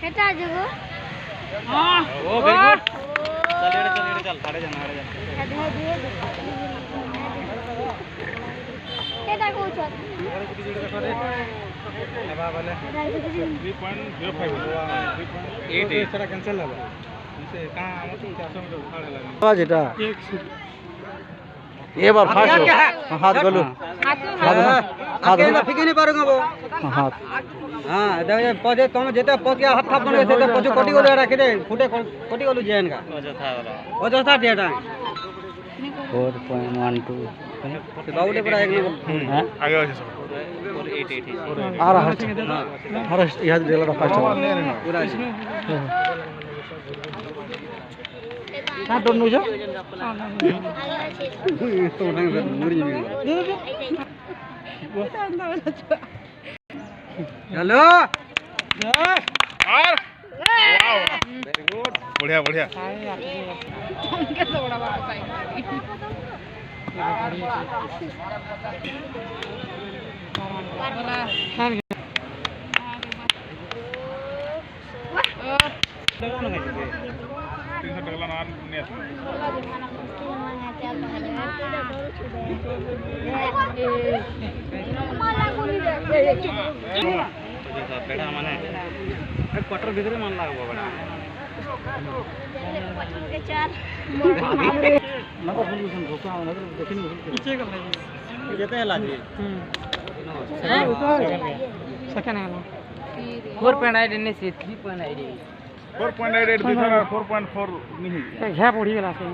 हेटा जगो हां ओ very good चल हाड़े जा हेटा को छ हवा वाले 3.05 3.8 सारा कैंसिल लगा इसे कहां हम तो 400 मीटर उखाड़े लगा आज এটা ये बार फास्ट हाथ गलू हाथ फिके नहीं पारूंगा वो हाथ हां देखो पजे तुम जेते पके हाथ थाप बने से पजे कोटी गोले रखे दे फुटे कोटी गोलू जेन का अजथा डेटा 4.12 बाउडे पर एक हां आगे वाले सब 488 आ रहा है यहां डेला फास्ट पूरा हां तो नु जो तो नहीं मुरी हेलो और वाओ वेरी गुड बढ़िया बढ़िया बेटा माने क्वार्टर भीतर मान लागबो बेटा के चार नंबर सोल्यूशन धोखा देखिन पीछे कर ले जेते हला जी सेकंड है 4.8 ने से 3.8 4.88 दिखा 4.4 नहीं घ्या पड़ी गेला से